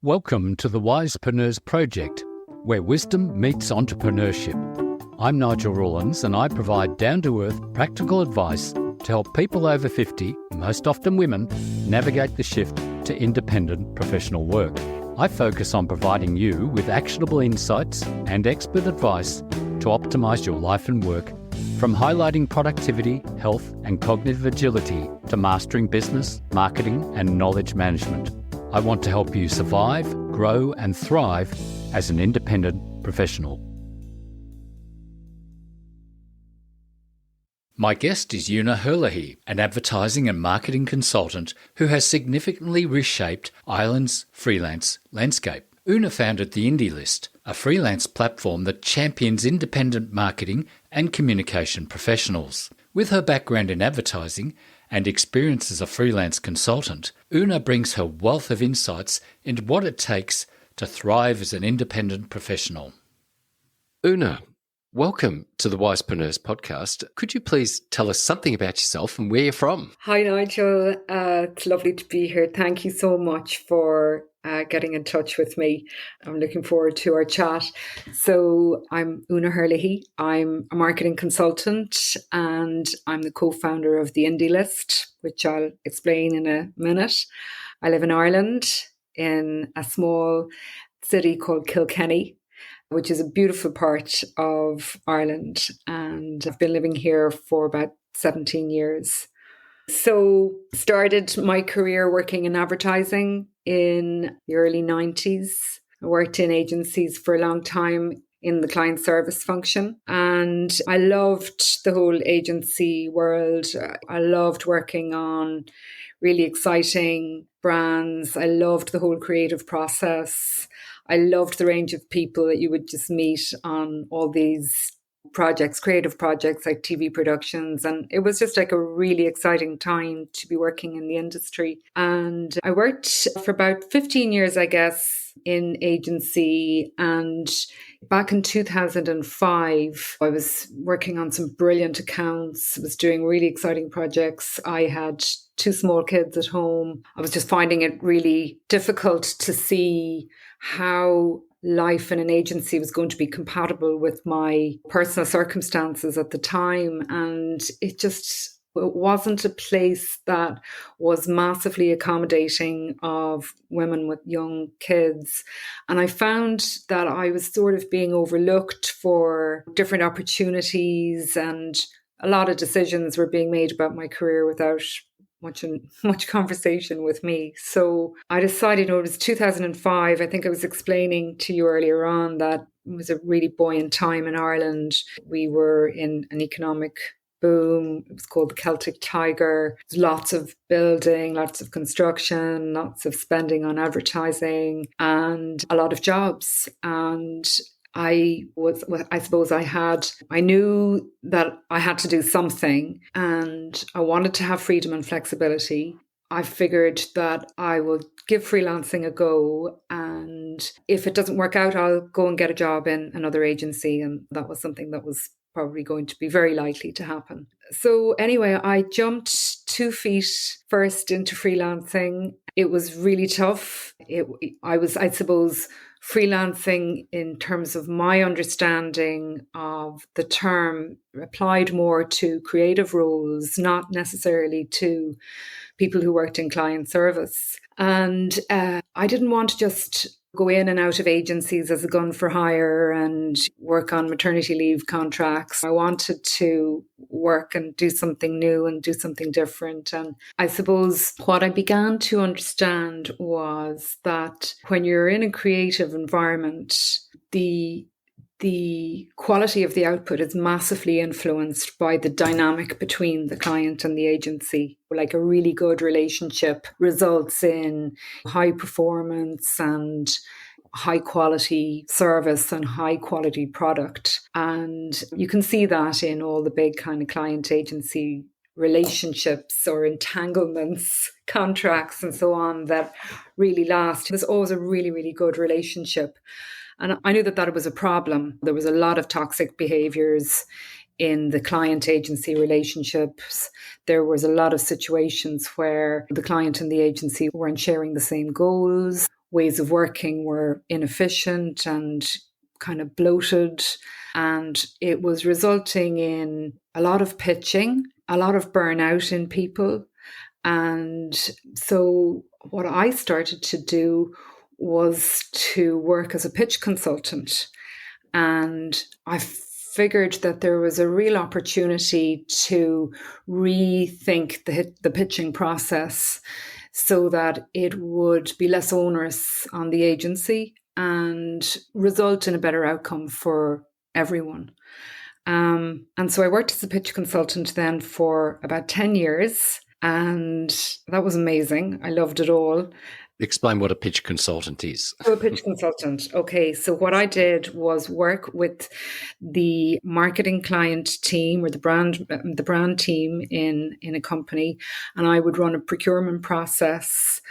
Welcome to the Wisepreneurs Project, where wisdom meets entrepreneurship. I'm Nigel Rawlins and I provide down-to-earth practical advice to help people over 50, most often women, navigate the shift to independent professional work. I focus on providing you with actionable insights and expert advice to optimise your life and work, from highlighting productivity, health and cognitive agility to mastering business, marketing and knowledge management. I want to help you survive, grow and thrive as an independent professional. My guest is Úna Herlihy, an advertising and marketing consultant who has significantly reshaped Ireland's freelance landscape. Úna founded the Indie List, a freelance platform that champions independent marketing and communication professionals. With her background in advertising and experience as a freelance consultant, Úna brings her wealth of insights into what it takes to thrive as an independent professional. Úna, welcome to the Wisepreneurs podcast. Could you please tell us something about yourself and where you're from? Hi, Nigel. It's lovely to be here. Thank you so much for getting in touch with me. I'm looking forward to our chat. So I'm Úna Herlihy. I'm a marketing consultant and I'm the co-founder of the Indie List, which I'll explain in a minute. I live in Ireland in a small city called Kilkenny, which is a beautiful part of Ireland. And I've been living here for about 17 years. So started my career working in advertising in the early 90s. I worked in agencies for a long time in the client service function. And I loved the whole agency world. I loved working on really exciting brands. I loved the whole creative process. I loved the range of people that you would just meet on all these projects, creative projects like TV productions. And it was just like a really exciting time to be working in the industry. And I worked for about 15 years, I guess, in agency. And back in 2005, I was working on some brilliant accounts, was doing really exciting projects. I had 2 small kids at home. I was just finding it really difficult to see how life in an agency was going to be compatible with my personal circumstances at the time. And it wasn't a place that was massively accommodating of women with young kids. And I found that I was sort of being overlooked for different opportunities, and a lot of decisions were being made about my career without much conversation with me. So I decided, it was 2005, I think I was explaining to you earlier on that it was a really buoyant time in Ireland. We were in an economic boom. It was called the Celtic Tiger. Lots of building, lots of construction, lots of spending on advertising and a lot of jobs. And I knew that I had to do something and I wanted to have freedom and flexibility. I figured that I will give freelancing a go, and if it doesn't work out, I'll go and get a job in another agency. And that was something that was probably going to be very likely to happen. So anyway, I jumped 2 feet first into freelancing. It was really tough. I suppose, freelancing in terms of my understanding of the term applied more to creative roles, not necessarily to people who worked in client service. And I didn't want to just go in and out of agencies as a gun for hire and work on maternity leave contracts. I wanted to work and do something new and do something different. And I suppose what I began to understand was that when you're in a creative environment, the quality of the output is massively influenced by the dynamic between the client and the agency. Like a really good relationship results in high performance and high quality service and high quality product. And you can see that in all the big kind of client agency relationships or entanglements, contracts and so on that really last. There's always a really, really good relationship. And I knew that was a problem. There was a lot of toxic behaviors in the client agency relationships. There was a lot of situations where the client and the agency weren't sharing the same goals, ways of working were inefficient and kind of bloated. And it was resulting in a lot of pitching, a lot of burnout in people. And so what I started to do was to work as a pitch consultant. And I figured that there was a real opportunity to rethink the pitching process so that it would be less onerous on the agency and result in a better outcome for everyone. And so I worked as a pitch consultant then for about 10 years, and that was amazing. I loved it all. Explain what a pitch consultant is. So a pitch consultant. Okay. So what I did was work with the marketing client team or the brand team in a company, and I would run a procurement process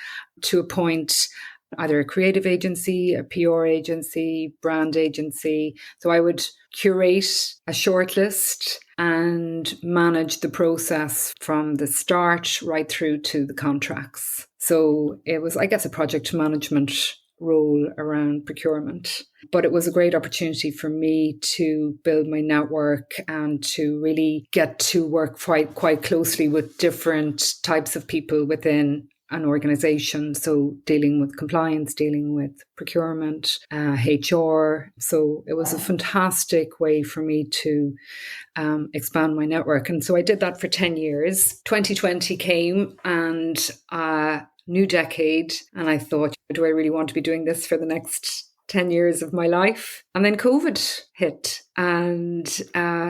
to appoint either a creative agency, a PR agency, brand agency. So I would curate a shortlist and manage the process from the start right through to the contracts. So it was, I guess, a project management role around procurement. But it was a great opportunity for me to build my network and to really get to work quite closely with different types of people within an organization. So dealing with compliance, dealing with procurement, HR. So it was a fantastic way for me to expand my network. And so I did that for 10 years. 2020 came and new decade. And I thought, do I really want to be doing this for the next 10 years of my life? And then COVID hit, and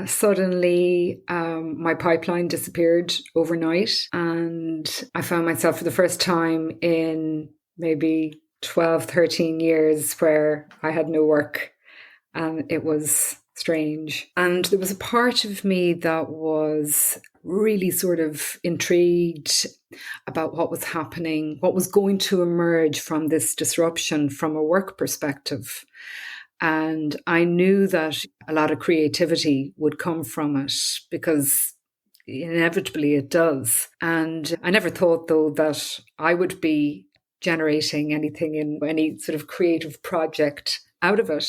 suddenly my pipeline disappeared overnight. And I found myself for the first time in maybe 12, 13 years where I had no work. And it was strange. And there was a part of me that was really sort of intrigued about what was happening, what was going to emerge from this disruption from a work perspective. And I knew that a lot of creativity would come from it because inevitably it does. And I never thought, though, that I would be generating anything in any sort of creative project out of it.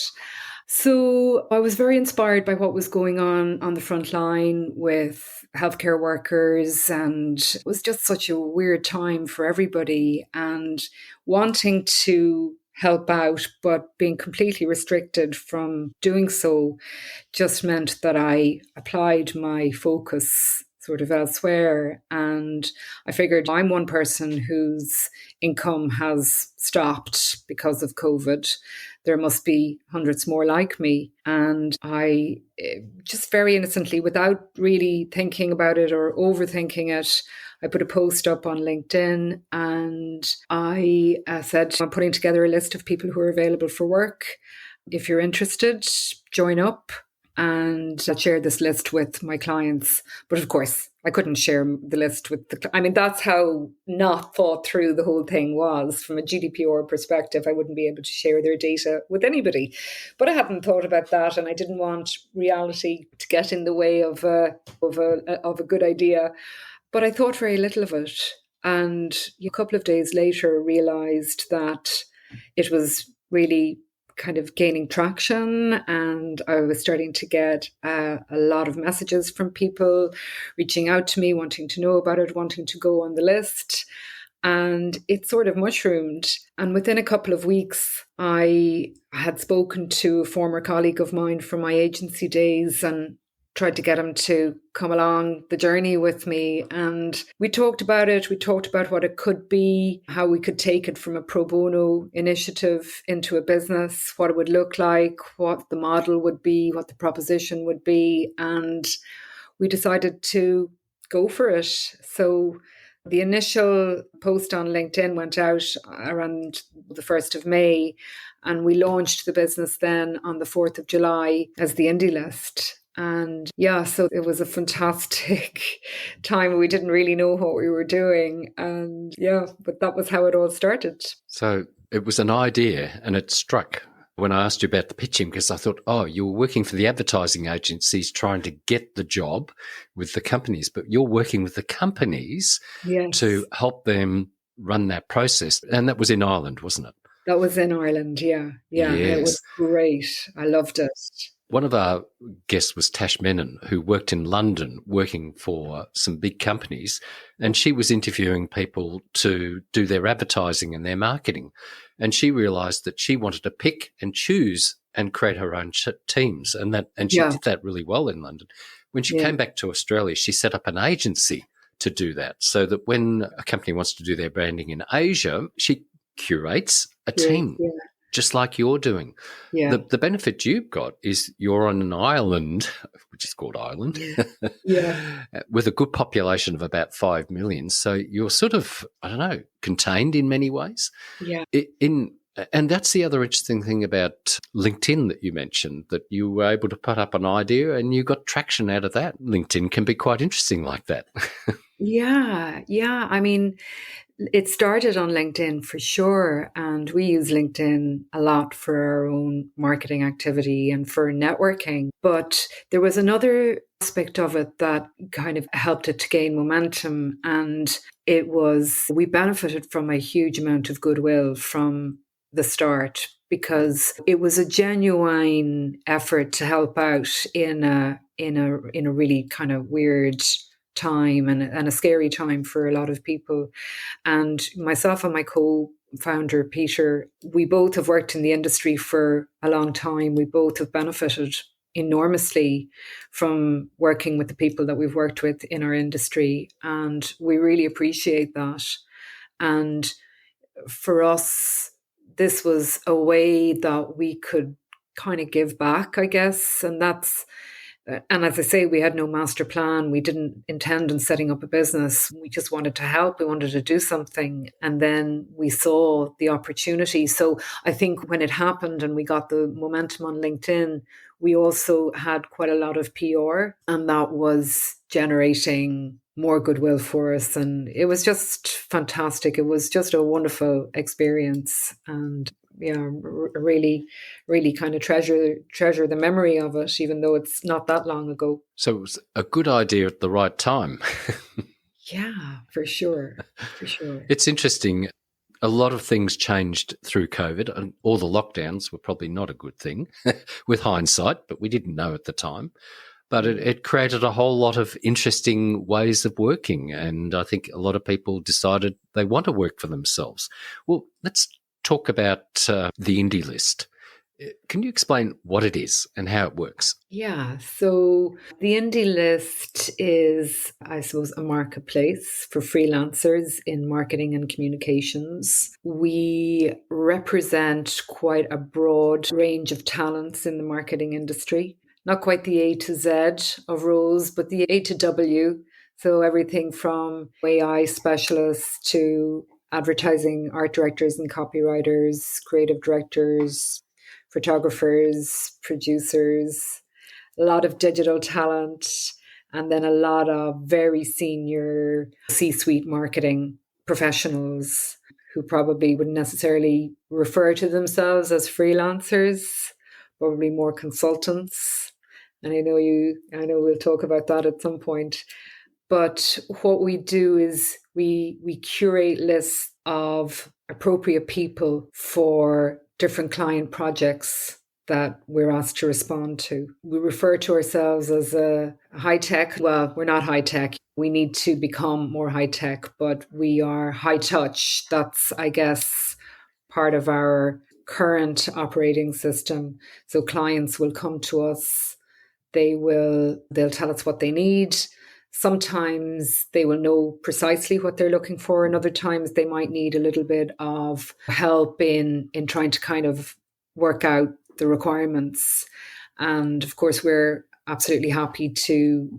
So I was very inspired by what was going on the front line with healthcare workers, and it was just such a weird time for everybody, and wanting to help out, but being completely restricted from doing so just meant that I applied my focus sort of elsewhere. And I figured I'm one person whose income has stopped because of COVID. There must be hundreds more like me. And I just very innocently, without really thinking about it or overthinking it, I put a post up on LinkedIn, and I said, I'm putting together a list of people who are available for work. If you're interested, join up. And I shared this list with my clients. But of course, I couldn't share the list with that's how not thought through the whole thing was. From a GDPR perspective, I wouldn't be able to share their data with anybody. But I hadn't thought about that, and I didn't want reality to get in the way of a good idea. But I thought very little of it. And a couple of days later, realized that it was really kind of gaining traction, and I was starting to get a lot of messages from people reaching out to me, wanting to know about it, wanting to go on the list. And it sort of mushroomed. And within a couple of weeks, I had spoken to a former colleague of mine from my agency days and tried to get him to come along the journey with me. And we talked about it. We talked about what it could be, how we could take it from a pro bono initiative into a business, what it would look like, what the model would be, what the proposition would be. And we decided to go for it. So the initial post on LinkedIn went out around the 1st of May, and we launched the business then on the 4th of July as the indie list. And so it was a fantastic time. We didn't really know what we were doing. And but that was how it all started. So it was an idea, and it struck when I asked you about the pitching, because I thought, you were working for the advertising agencies trying to get the job with the companies, but you're working with the companies Yes. to help them run that process. And that was in Ireland, wasn't it? That was in Ireland, yeah. Yeah, and it was Yes. great. I loved it. One of our guests was Tash Menon, who worked in London working for some big companies, and she was interviewing people to do their advertising and their marketing. And she realised that she wanted to pick and choose and create her own teams, and she Yeah, did that really well in London. When she yeah, came back to Australia, she set up an agency to do that, so that when a company wants to do their branding in Asia, she curates a great. team, Yeah, just like you're doing. yeah, The benefit you've got is you're on an island, which is called Ireland, yeah, with a good population of about 5 million. So you're sort of, I don't know, contained in many ways. yeah. And that's the other interesting thing about LinkedIn that you mentioned, that you were able to put up an idea and you got traction out of that. LinkedIn can be quite interesting like that. Yeah, yeah. I mean, it started on LinkedIn for sure. And we use LinkedIn a lot for our own marketing activity and for networking. But there was another aspect of it that kind of helped it to gain momentum. And it was, we benefited from a huge amount of goodwill from the start because it was a genuine effort to help out in a really kind of weird time and a scary time for a lot of people. And myself and my co-founder, Peter, we both have worked in the industry for a long time. We both have benefited enormously from working with the people that we've worked with in our industry. And we really appreciate that. And for us, this was a way that we could kind of give back, I guess. And as I say, we had no master plan. We didn't intend on setting up a business. We just wanted to help. We wanted to do something. And then we saw the opportunity. So I think when it happened and we got the momentum on LinkedIn, we also had quite a lot of PR, and that was generating more goodwill for us. And it was just fantastic. It was just a wonderful experience. And yeah, really, really kind of treasure the memory of it, even though it's not that long ago. So it was a good idea at the right time. Yeah, for sure. For sure. It's interesting. A lot of things changed through COVID, and all the lockdowns were probably not a good thing with hindsight, but we didn't know at the time. But it created a whole lot of interesting ways of working. And I think a lot of people decided they want to work for themselves. Well, let's talk about the indie list. Can you explain what it is and how it works? Yeah, so the indie list is, I suppose, a marketplace for freelancers in marketing and communications. We represent quite a broad range of talents in the marketing industry. Not quite the A to Z of roles, but the A to W. So everything from AI specialists to advertising art directors and copywriters, creative directors, photographers, producers, a lot of digital talent, and then a lot of very senior C-suite marketing professionals who probably wouldn't necessarily refer to themselves as freelancers, probably more consultants. And I know we'll talk about that at some point. But what we do is we curate lists of appropriate people for different client projects that we're asked to respond to. We refer to ourselves as a high tech. Well, we're not high tech. We need to become more high tech, but we are high touch. That's, I guess, part of our current operating system. So clients will come to us. They'll tell us what they need. Sometimes they will know precisely what they're looking for, and other times they might need a little bit of help in trying to kind of work out the requirements. And of course, we're absolutely happy to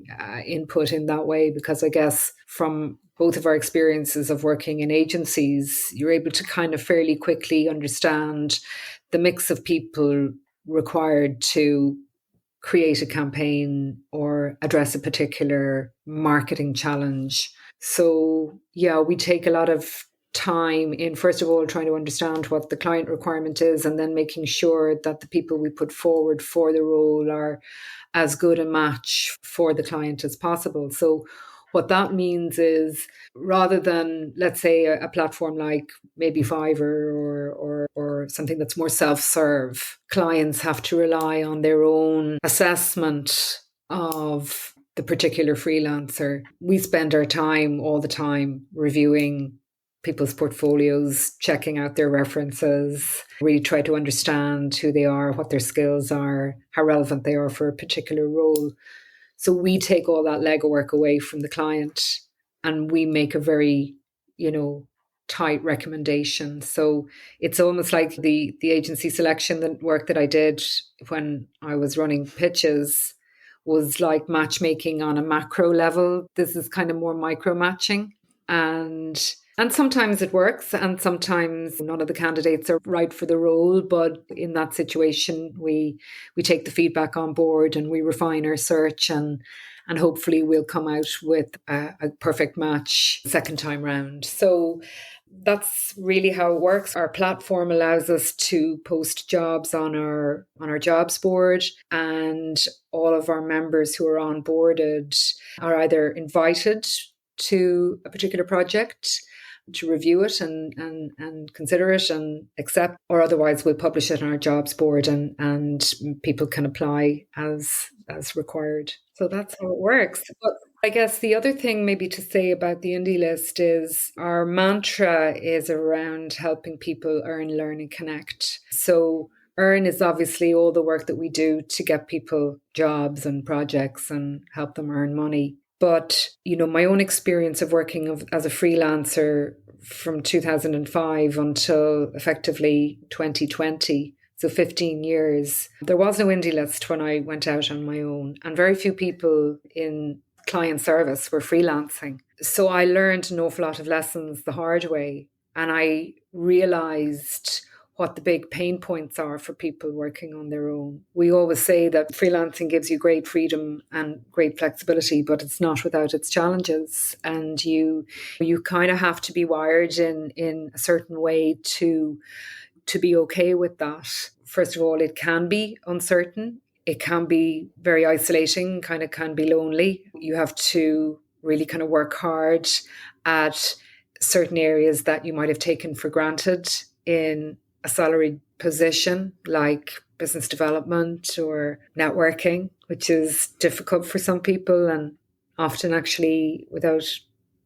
input in that way, because I guess from both of our experiences of working in agencies, you're able to kind of fairly quickly understand the mix of people required to create a campaign or address a particular marketing challenge. So, yeah, we take a lot of time in, first of all, trying to understand what the client requirement is, and then making sure that the people we put forward for the role are as good a match for the client as possible. So What that means is rather than, let's say, a platform like maybe Fiverr or something that's more self-serve, clients have to rely on their own assessment of the particular freelancer. We spend our time all the time reviewing people's portfolios, checking out their references, really try to understand who they are, what their skills are, how relevant they are for a particular role. So we take all that legwork away from the client and we make a very, tight recommendation. So it's almost like the agency selection work that I did when I was running pitches was like matchmaking on a macro level. This is kind of more micro matching. And sometimes it works and sometimes none of the candidates are right for the role. But in that situation, we take the feedback on board and we refine our search and hopefully we'll come out with a perfect match second time round. So that's really how it works. Our platform allows us to post jobs on our jobs board, and all of our members who are onboarded are either invited to a particular project to review it and consider it and accept, or otherwise we'll publish it on our jobs board and people can apply as required. So that's how it works. But I guess the other thing maybe to say about the indie list is our mantra is around helping people earn, learn and connect. So earn is obviously all the work that we do to get people jobs and projects and help them earn money. But, my own experience of working as a freelancer from 2005 until effectively 2020, so 15 years, there was no indie list when I went out on my own. And very few people in client service were freelancing. So I learned an awful lot of lessons the hard way. And I realized what the big pain points are for people working on their own. We always say that freelancing gives you great freedom and great flexibility, but it's not without its challenges. And you kind of have to be wired in a certain way to be okay with that. First of all, it can be uncertain. It can be very isolating, kind of can be lonely. You have to really kind of work hard at certain areas that you might have taken for granted in a salaried position like business development or networking, which is difficult for some people and often actually, without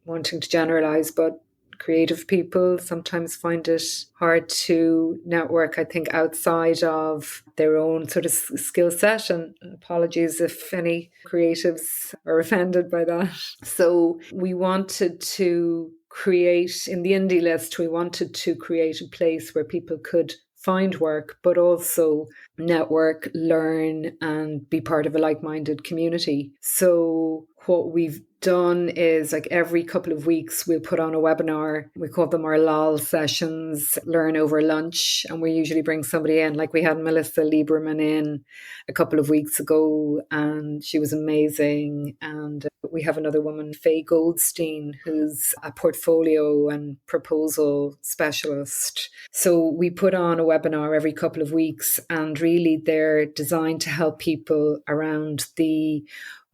wanting to generalize, but creative people sometimes find it hard to network, I think, outside of their own sort of skill set. And apologies if any creatives are offended by that. So we wanted to create, in the indie list, we wanted to create a place where people could find work, but also network, learn, and be part of a like-minded community. So what we've done is, like, every couple of weeks we'll put on a webinar. We call them our LOL sessions, learn over lunch, and we usually bring somebody in. Like, we had Melissa Lieberman in a couple of weeks ago and she was amazing. And we have another woman, Faye Goldstein, who's a portfolio and proposal specialist. So we put on a webinar every couple of weeks, and really they're designed to help people around the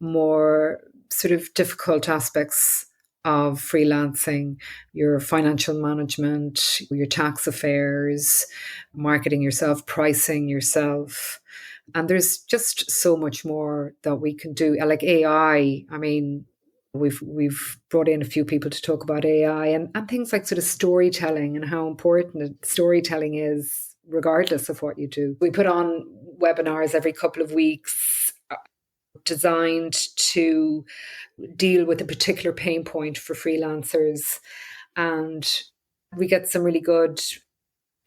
more sort of difficult aspects of freelancing, your financial management, your tax affairs, marketing yourself, pricing yourself. And there's just so much more that we can do. Like AI, I mean, we've brought in a few people to talk about AI and things like sort of storytelling and how important storytelling is regardless of what you do. We put on webinars every couple of weeks designed to deal with a particular pain point for freelancers. And we get some really good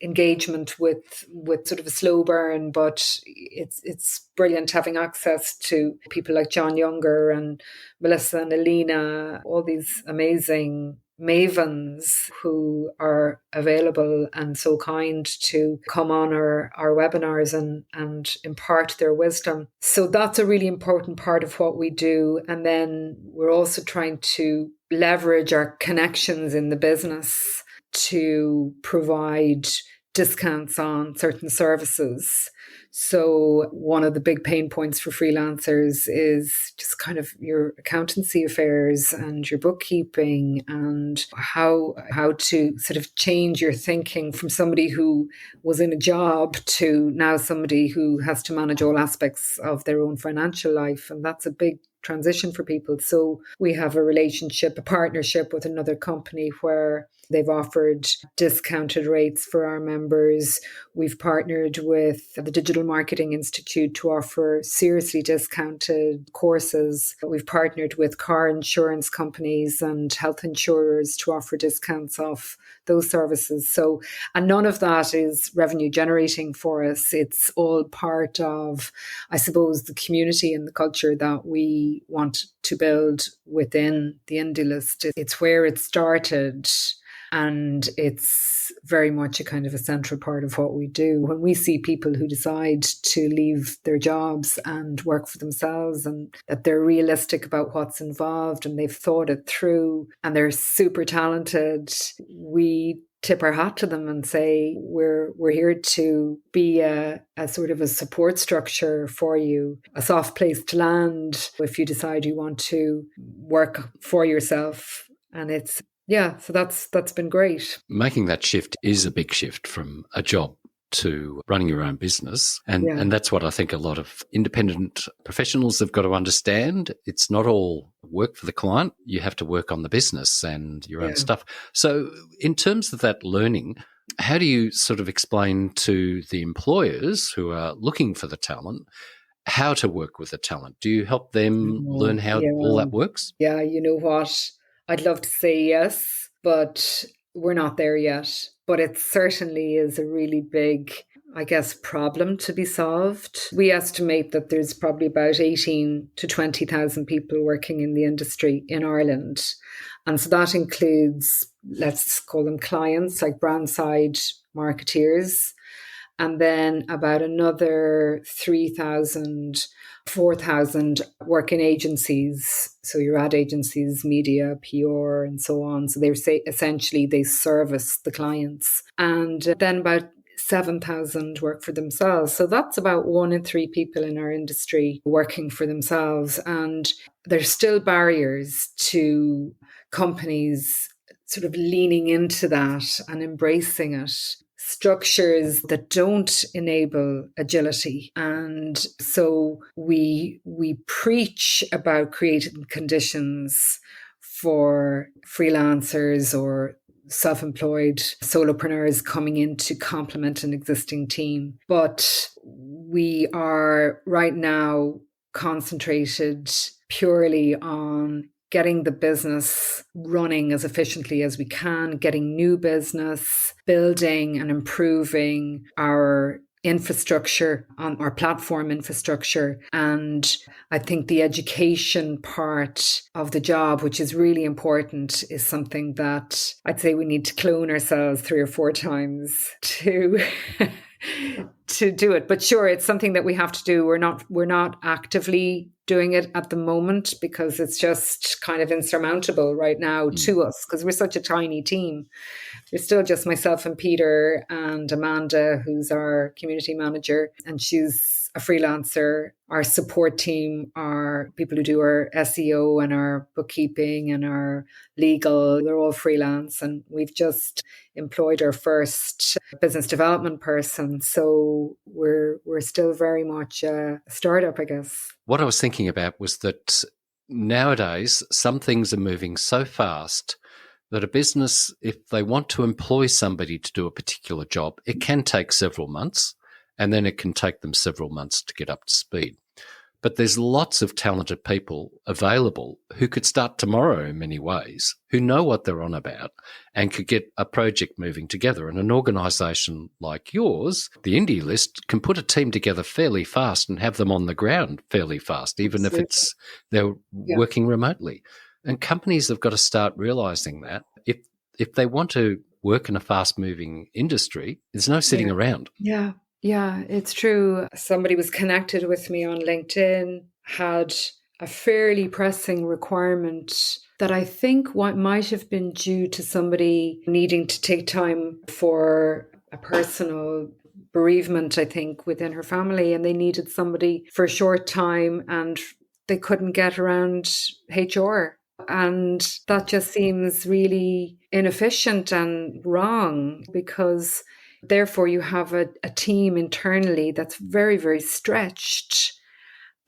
engagement with sort of a slow burn, but it's brilliant having access to people like John Younger and Melissa and Alina, all these amazing mavens who are available and so kind to come on our webinars and impart their wisdom. So that's a really important part of what we do. And then we're also trying to leverage our connections in the business to provide discounts on certain services. So one of the big pain points for freelancers is just kind of your accountancy affairs and your bookkeeping, and how to sort of change your thinking from somebody who was in a job to now somebody who has to manage all aspects of their own financial life. And that's a big transition for people. So we have a partnership with another company where they've offered discounted rates for our members. We've partnered with the Digital Marketing Institute to offer seriously discounted courses. We've partnered with car insurance companies and health insurers to offer discounts off those services. So, and none of that is revenue generating for us. It's all part of, I suppose, the community and the culture that we want to build within the indie list. It's where it started, and it's very much a kind of a central part of what we do. When we see people who decide to leave their jobs and work for themselves, and that they're realistic about what's involved and they've thought it through and they're super talented, we tip our hat to them and say, we're here to be a sort of a support structure for you, a soft place to land if you decide you want to work for yourself. And it's, yeah, so that's been great. Making that shift is a big shift from a job to running your own business. And that's what I think a lot of independent professionals have got to understand. It's not all work for the client. You have to work on the business and your own stuff. So in terms of that learning, how do you sort of explain to the employers who are looking for the talent how to work with the talent? Do you help them learn how all that works? Yeah, you know what? I'd love to say yes, but we're not there yet. But it certainly is a really big, I guess, problem to be solved. We estimate that there's probably about 18 to 20,000 people working in the industry in Ireland. And so that includes, let's call them clients, like brand side marketeers, and then about another 4,000 work in agencies. So your ad agencies, media, PR, and so on. So essentially they service the clients. And then about 7,000 work for themselves. So that's about 1 in 3 people in our industry working for themselves. And there's still barriers to companies sort of leaning into that and embracing it. Structures that don't enable agility. And so we preach about creating conditions for freelancers or self-employed solopreneurs coming in to complement an existing team. But we are right now concentrated purely on getting the business running as efficiently as we can, getting new business, building and improving our infrastructure, on our platform infrastructure. And I think the education part of the job, which is really important, is something that I'd say we need to clone ourselves 3 or 4 times to to do it. But sure, it's something that we have to do. We're not actively doing it at the moment because it's just kind of insurmountable right now to us because we're such a tiny team. There's still just myself and Peter and Amanda, who's our community manager, and she's a freelancer. Our support team are people who do our SEO and our bookkeeping and our legal. They're all freelance, and we've just employed our first business development person. So we're still very much a startup, I guess. What I was thinking about was that nowadays some things are moving so fast that a business, if they want to employ somebody to do a particular job, it can take several months, and then it can take them several months to get up to speed. But there's lots of talented people available who could start tomorrow in many ways, who know what they're on about and could get a project moving together. And an organisation like yours, the Indie List, can put a team together fairly fast and have them on the ground fairly fast, even if they're working remotely. And companies have got to start realising that if they want to work in a fast-moving industry, there's no sitting around. Yeah, it's true. Somebody was connected with me on LinkedIn, had a fairly pressing requirement that I think might have been due to somebody needing to take time for a personal bereavement, I think, within her family, and they needed somebody for a short time, and they couldn't get around HR. And that just seems really inefficient and wrong, because therefore you have a team internally that's very, very stretched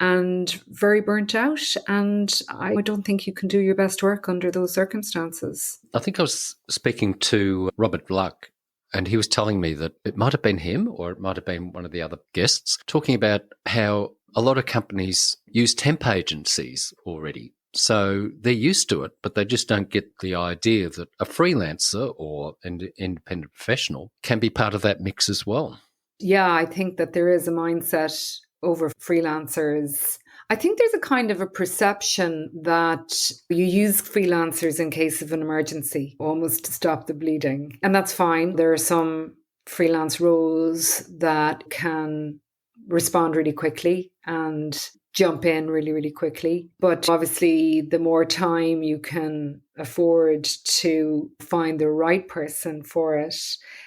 and very burnt out. And I don't think you can do your best work under those circumstances. I think I was speaking to Robert Luck, and he was telling me that it might have been him or it might have been one of the other guests talking about how a lot of companies use temp agencies already. So they're used to it, but they just don't get the idea that a freelancer or an independent professional can be part of that mix as well. Yeah, I think that there is a mindset over freelancers. I think there's a kind of a perception that you use freelancers in case of an emergency, almost to stop the bleeding. And that's fine. There are some freelance roles that can respond really quickly and jump in really, really quickly. But obviously, the more time you can afford to find the right person for it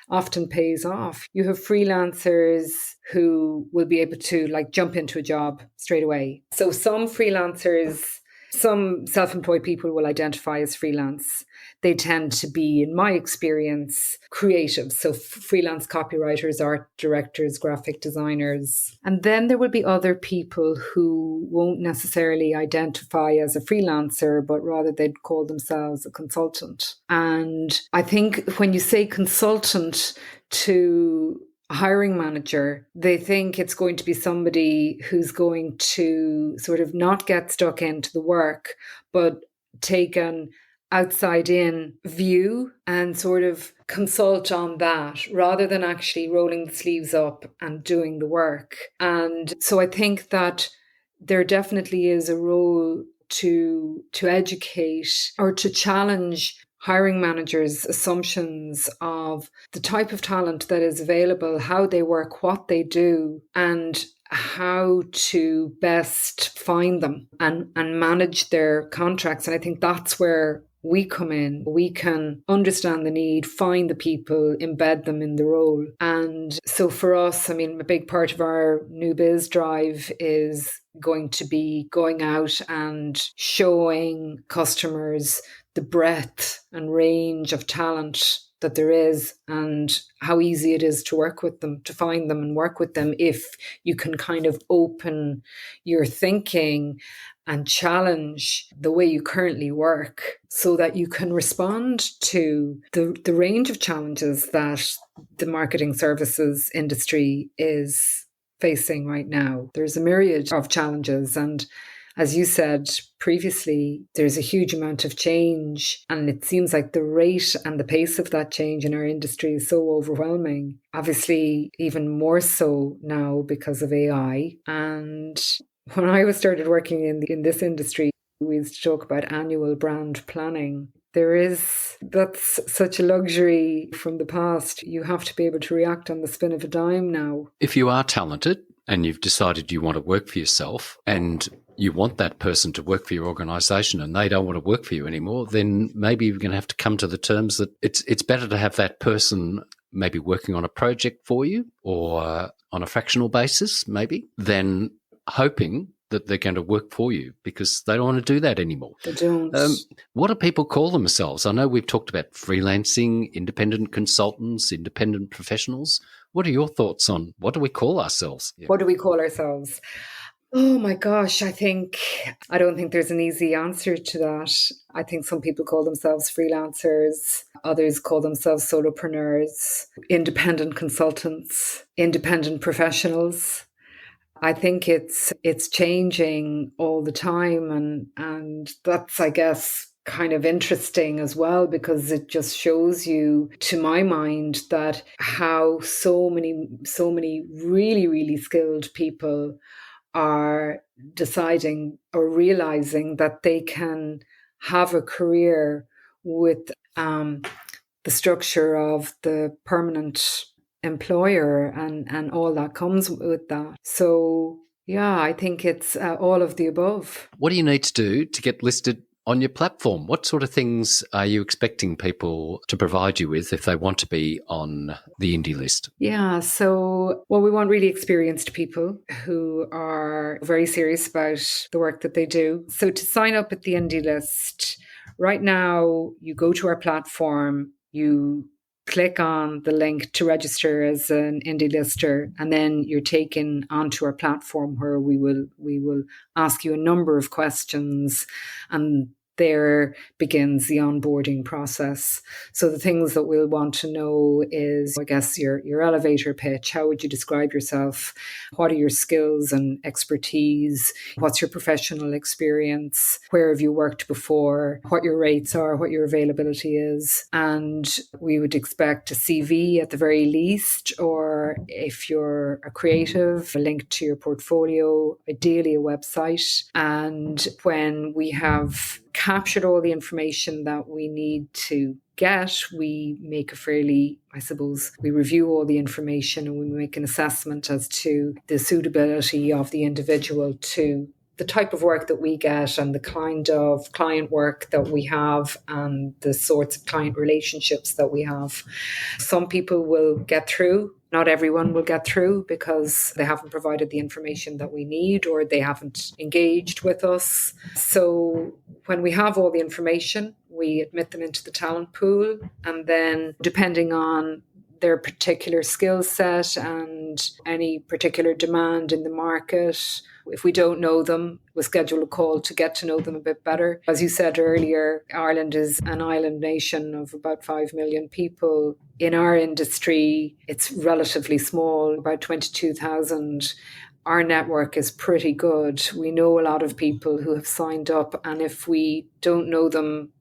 often pays off. You have freelancers who will be able to jump into a job straight away. So some freelancers, some self-employed people will identify as freelance. They tend to be, in my experience, creative. So freelance copywriters, art directors, graphic designers. And then there will be other people who won't necessarily identify as a freelancer, but rather they'd call themselves a consultant. And I think when you say consultant to a hiring manager, they think it's going to be somebody who's going to sort of not get stuck into the work, but take an outside in view and sort of consult on that rather than actually rolling the sleeves up and doing the work. And so I think that there definitely is a role to educate or to challenge hiring managers' assumptions of the type of talent that is available, how they work, what they do, and how to best find them and manage their contracts. And I think that's where we come in. We can understand the need, find the people, embed them in the role. And so for us, I mean, a big part of our new biz drive is going to be going out and showing customers the breadth and range of talent that there is and how easy it is to work with them, to find them and work with them if you can kind of open your thinking and challenge the way you currently work so that you can respond to the range of challenges that the marketing services industry is facing right now. There's a myriad of challenges, and as you said previously, there's a huge amount of change, and it seems like the rate and the pace of that change in our industry is so overwhelming. Obviously, even more so now because of AI. And when I started working in this industry, we used to talk about annual brand planning. That's such a luxury from the past. You have to be able to react on the spin of a dime now. If you are talented and you've decided you want to work for yourself and you want that person to work for your organisation and they don't want to work for you anymore, then maybe you're going to have to come to the terms that it's better to have that person maybe working on a project for you or on a fractional basis maybe than hoping that they're going to work for you, because they don't want to do that anymore. They don't. What do people call themselves? I know we've talked about freelancing, independent consultants, independent professionals. What are your thoughts on what do we call ourselves? Yeah. What do we call ourselves? Oh my gosh, I don't think there's an easy answer to that. I think some people call themselves freelancers, others call themselves solopreneurs, independent consultants, independent professionals. I think it's changing all the time, and that's, I guess, kind of interesting as well, because it just shows you, to my mind, that how so many really, really skilled people are deciding or realizing that they can have a career with the structure of the permanent employer and all that comes with that. So yeah, I think it's all of the above. What do you need to do to get listed On your platform, what sort of things are you expecting people to provide you with if they want to be on the indie list? Yeah, so we want really experienced people who are very serious about the work that they do. So to sign up at the indie list, right now you go to our platform, you click on the link to register as an indie lister, and then you're taken onto our platform where we will ask you a number of questions, and there begins the onboarding process. So the things that we'll want to know is, I guess, your elevator pitch. How would you describe yourself? What are your skills and expertise? What's your professional experience? Where have you worked before? What your rates are, what your availability is. And we would expect a CV at the very least, or if you're a creative, a link to your portfolio, ideally a website. And when we have captured all the information that we need to get, we make we review all the information and we make an assessment as to the suitability of the individual to the type of work that we get and the kind of client work that we have and the sorts of client relationships that we have. Some people will get through. Not everyone will get through because they haven't provided the information that we need or they haven't engaged with us. So when we have all the information, we admit them into the talent pool, and then depending on their particular skill set and any particular demand in the market, if we don't know them, we'll schedule a call to get to know them a bit better. As you said earlier, Ireland is an island nation of about 5 million people. In our industry, it's relatively small, about 22,000. Our network is pretty good. We know a lot of people who have signed up, and if we don't know them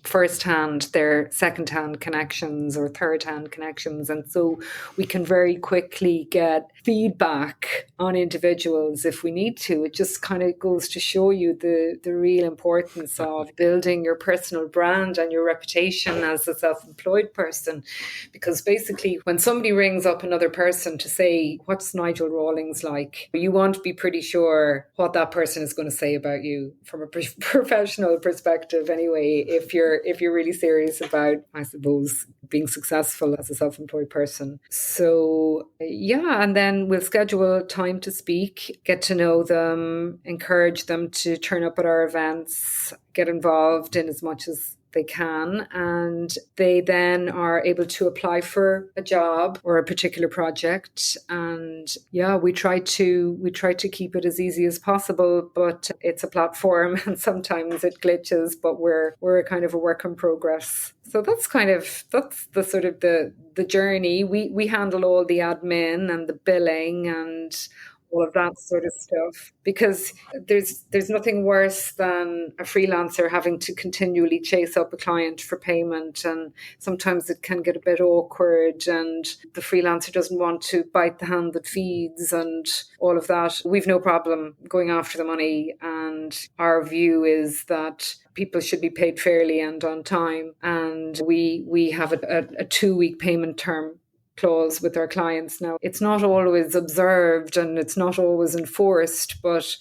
firsthand, they're second-hand connections or third-hand connections. And so we can very quickly get feedback on individuals if we need to. It just kind of goes to show you the real importance of building your personal brand and your reputation as a self-employed person. Because basically, when somebody rings up another person to say, what's Nigel Rawlins like? You want to be pretty sure what that person is going to say about you from a professional perspective anyway, if you're really serious about, I suppose, being successful as a self-employed person. So yeah, and then we'll schedule time to speak, get to know them, encourage them to turn up at our events, get involved in as much as they can, and they then are able to apply for a job or a particular project. And yeah, we try to keep it as easy as possible, but it's a platform and sometimes it glitches, but we're a kind of a work in progress. So that's the sort of the journey. We handle all the admin and the billing and all of that sort of stuff, because there's nothing worse than a freelancer having to continually chase up a client for payment, and sometimes it can get a bit awkward and the freelancer doesn't want to bite the hand that feeds and all of that. We've no problem going after the money, and our view is that people should be paid fairly and on time, and we have a 2-week payment term clause with our clients. Now, it's not always observed and it's not always enforced, but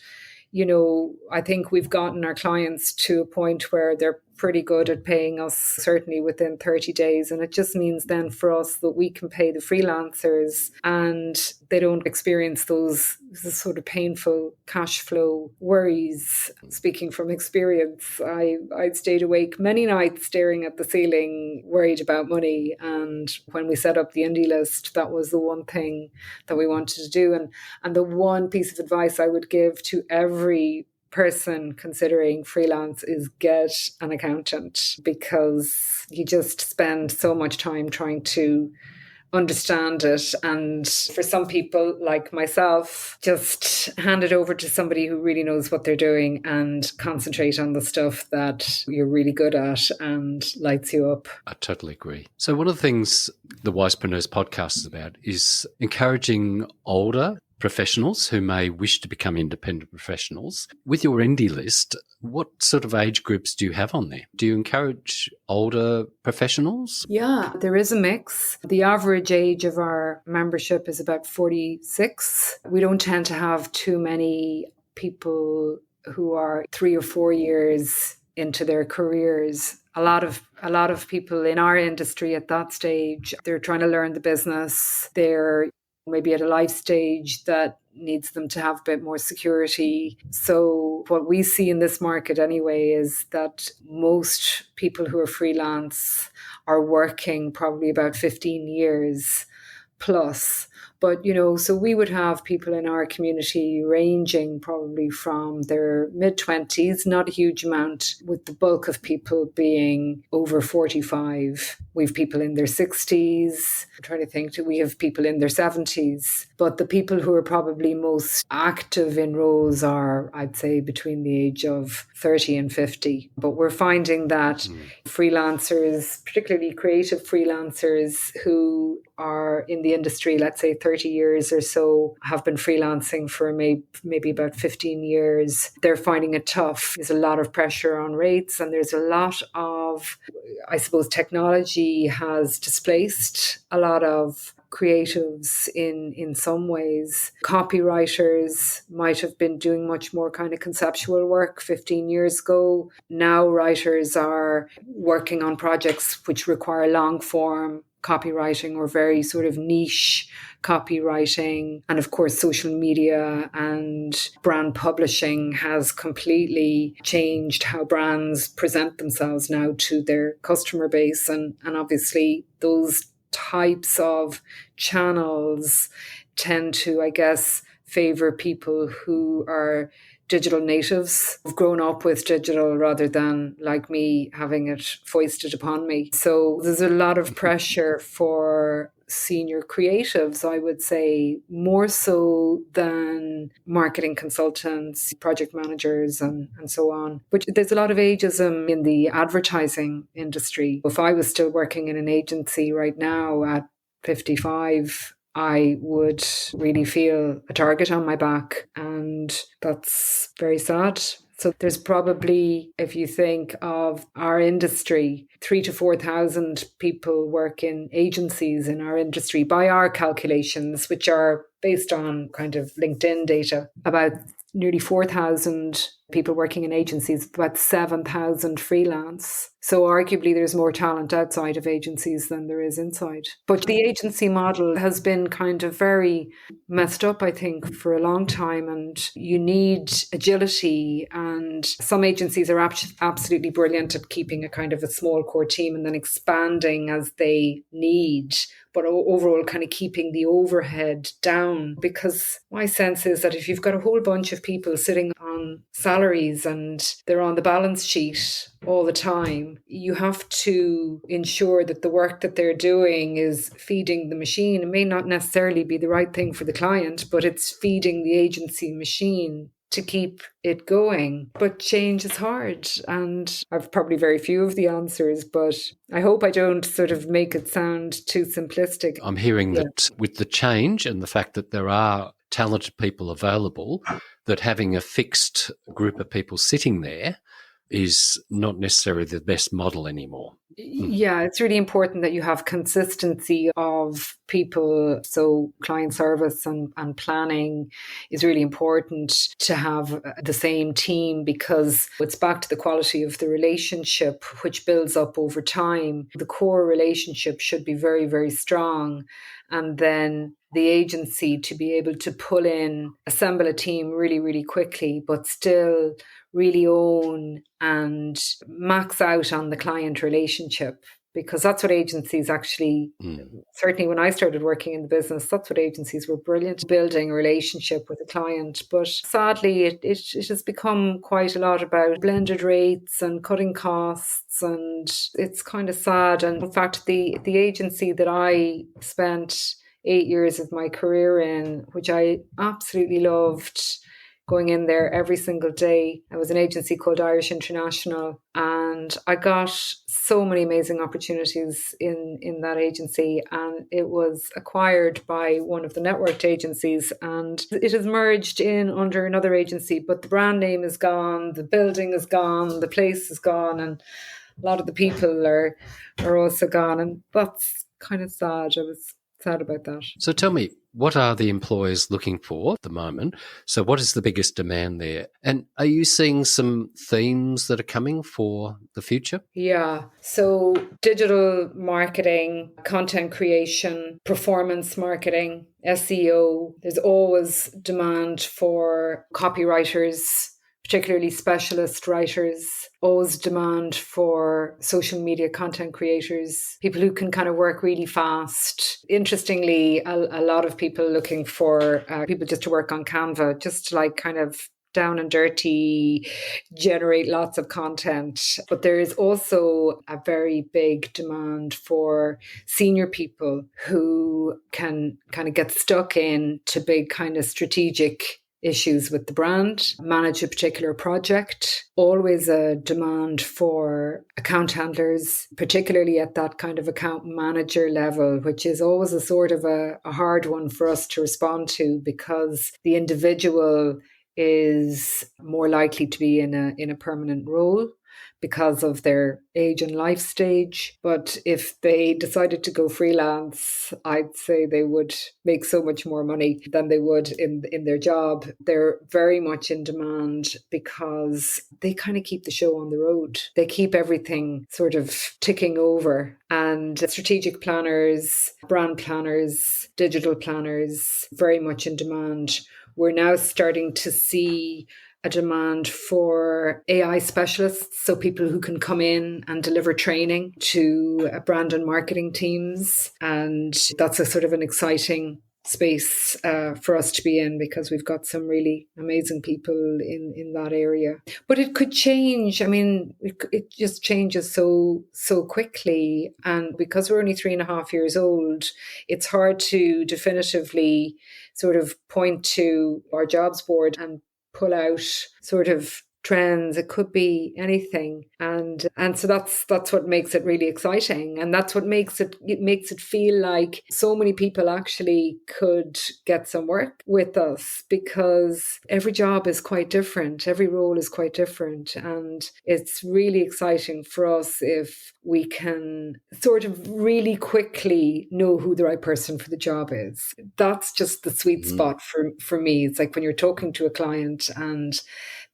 I think we've gotten our clients to a point where they're pretty good at paying us, certainly within 30 days. And it just means then for us that we can pay the freelancers and they don't experience those sort of painful cash flow worries. Speaking from experience, I'd stayed awake many nights staring at the ceiling, worried about money. And when we set up the indie list, that was the one thing that we wanted to do. And the one piece of advice I would give to every person considering freelance is get an accountant, because you just spend so much time trying to understand it. And for some people like myself, just hand it over to somebody who really knows what they're doing and concentrate on the stuff that you're really good at and lights you up. I totally agree. So one of the things the Wisepreneurs podcast is about is encouraging older professionals who may wish to become independent professionals. With your indie list, what sort of age groups do you have on there? Do you encourage older professionals? Yeah, there is a mix. The average age of our membership is about 46. We don't tend to have too many people who are 3 or 4 years into their careers. A lot of people in our industry at that stage, they're trying to learn the business. They're maybe at a life stage that needs them to have a bit more security. So what we see in this market anyway is that most people who are freelance are working probably about 15 years plus. But, so we would have people in our community ranging probably from their mid-20s, not a huge amount, with the bulk of people being over 45. We have people in their 60s. I'm trying to think, we have people in their 70s. But the people who are probably most active in roles are, I'd say, between the age of 30 and 50. But we're finding that freelancers, particularly creative freelancers who are in the industry, let's say 30 years or so, have been freelancing for maybe about 15 years. They're finding it tough. There's a lot of pressure on rates, and there's a lot of, I suppose, technology has displaced a lot of creatives in some ways. Copywriters might have been doing much more kind of conceptual work 15 years ago. Now writers are working on projects which require long form copywriting or very sort of niche copywriting. And of course, social media and brand publishing has completely changed how brands present themselves now to their customer base. And obviously those types of channels tend to, I guess, favor people who are digital natives, who've grown up with digital rather than, like me, having it foisted upon me. So there's a lot of pressure for senior creatives, I would say, more so than marketing consultants, project managers, and so on. But there's a lot of ageism in the advertising industry. If I was still working in an agency right now at 55, I would really feel a target on my back, and that's very sad. So there's probably, if you think of our industry, 3,000 to 4,000 people work in agencies in our industry by our calculations, which are based on kind of LinkedIn data. About nearly 4,000 people working in agencies, about 7,000 freelance. So arguably there's more talent outside of agencies than there is inside. But the agency model has been kind of very messed up, I think, for a long time. And you need agility. And some agencies are absolutely brilliant at keeping a kind of a small core team and then expanding as they need, but overall kind of keeping the overhead down. Because my sense is that if you've got a whole bunch of people sitting on salaries and they're on the balance sheet all the time, you have to ensure that the work that they're doing is feeding the machine. It may not necessarily be the right thing for the client, but it's feeding the agency machine to keep it going. But change is hard, and I've probably very few of the answers, but I hope I don't sort of make it sound too simplistic. I'm hearing that with the change and the fact that there are talented people available, that having a fixed group of people sitting there is not necessarily the best model anymore. Yeah, it's really important that you have consistency of people. So client service and planning is really important to have the same team, because it's back to the quality of the relationship, which builds up over time. The core relationship should be very, very strong. And then the agency to be able to pull in, assemble a team really, really quickly, but still really own and max out on the client relationship, because that's what agencies actually, certainly when I started working in the business, that's what agencies were brilliant, building a relationship with a client. But sadly, it has become quite a lot about blended rates and cutting costs, and it's kind of sad. And in fact, the agency that I spent 8 years of my career in, which I absolutely loved, going in there every single day. It was an agency called Irish International, and I got so many amazing opportunities in that agency, and it was acquired by one of the networked agencies, and it has merged in under another agency, but the brand name is gone, the building is gone, the place is gone, and a lot of the people are also gone, and that's kind of sad. I was sad about that. So tell me, What are the employers looking for at the moment? So what is the biggest demand there? And are you seeing some themes that are coming for the future? Yeah. So digital marketing, content creation, performance marketing, SEO, there's always demand for copywriters, particularly specialist writers, always demand for social media content creators, people who can kind of work really fast. Interestingly, a lot of people looking for people just to work on Canva, just to like kind of down and dirty, generate lots of content. But there is also a very big demand for senior people who can kind of get stuck into big kind of strategic issues with the brand, manage a particular project, always a demand for account handlers, particularly at that kind of account manager level, which is always a sort of a hard one for us to respond to because the individual is more likely to be in a permanent role because of their age and life stage. But if they decided to go freelance, I'd say they would make so much more money than they would in their job. They're very much in demand because they kind of keep the show on the road. They keep everything sort of ticking over. And strategic planners, brand planners, digital planners, very much in demand. We're now starting to see a demand for AI specialists, so people who can come in and deliver training to brand and marketing teams. And that's a sort of an exciting space for us to be in because we've got some really amazing people in that area. But it could change. I mean, it just changes so quickly. And because we're only 3.5 years old, it's hard to definitively sort of point to our jobs board and pull out sort of trends. It could be anything, and so that's what makes it really exciting, and that's what makes it feel like so many people actually could get some work with us, because every job is quite different, every role is quite different, and it's really exciting for us if we can sort of really quickly know who the right person for the job is. That's just the sweet spot for me. It's like when you're talking to a client and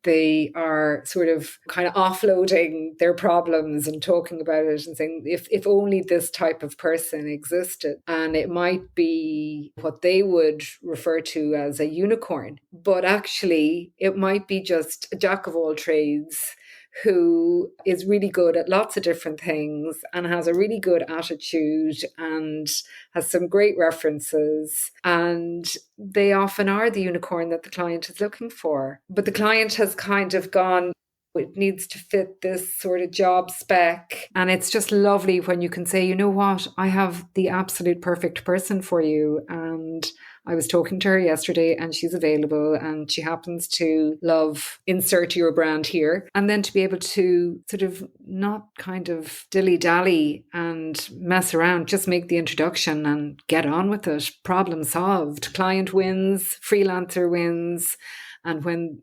they are sort of kind of offloading their problems and talking about it and saying, if only this type of person existed. And it might be what they would refer to as a unicorn, but actually it might be just a jack of all trades who is really good at lots of different things and has a really good attitude and has some great references. And they often are the unicorn that the client is looking for. But the client has kind of gone, it needs to fit this sort of job spec. And it's just lovely when you can say, you know what, I have the absolute perfect person for you. And I was talking to her yesterday and she's available and she happens to love insert your brand here. And then to be able to sort of not kind of dilly-dally and mess around, just make the introduction and get on with it. Problem solved. Client wins, freelancer wins. And when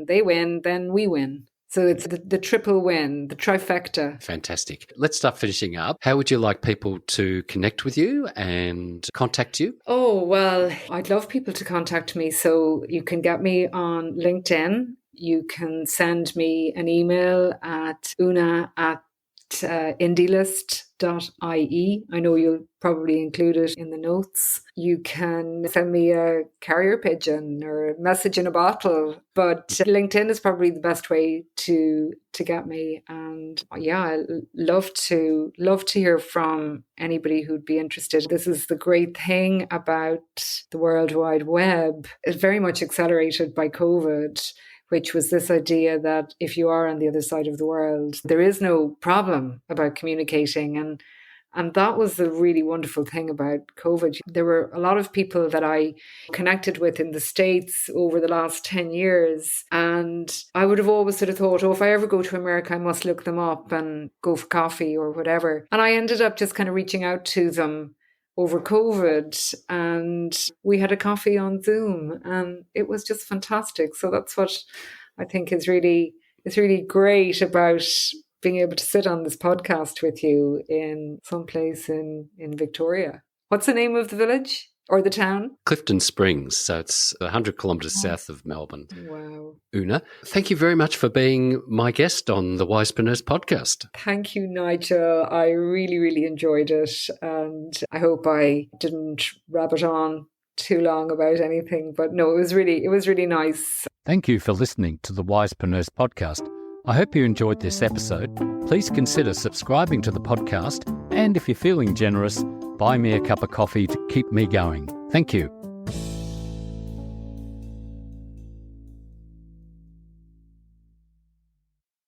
they win, then we win. So it's the triple win, the trifecta. Fantastic. Let's start finishing up. How would you like people to connect with you and contact you? Oh, well, I'd love people to contact me. So you can get me on LinkedIn. You can send me an email at una@indielist.ie. I know you'll probably include it in the notes. You can send me a carrier pigeon or a message in a bottle, but LinkedIn is probably the best way to get me. And yeah, I love to hear from anybody who'd be interested. This is the great thing about the World Wide Web. It's very much accelerated by COVID, which was this idea that if you are on the other side of the world, there is no problem about communicating. And that was the really wonderful thing about COVID. There were a lot of people that I connected with in the States over the last 10 years. And I would have always sort of thought, oh, if I ever go to America, I must look them up and go for coffee or whatever. And I ended up just kind of reaching out to them over COVID, and we had a coffee on Zoom, and it was just fantastic. So that's what I think is really great about being able to sit on this podcast with you in some place in Victoria. What's the name of the village? Or the town? Clifton Springs. So it's 100 kilometres south of Melbourne. Wow. Una, thank you very much for being my guest on the Wisepreneurs podcast. Thank you, Nigel. I really, really enjoyed it. And I hope I didn't rabbit on too long about anything. But no, it was really nice. Thank you for listening to the Wisepreneurs podcast. I hope you enjoyed this episode. Please consider subscribing to the podcast. And if you're feeling generous, buy me a cup of coffee to keep me going. Thank you.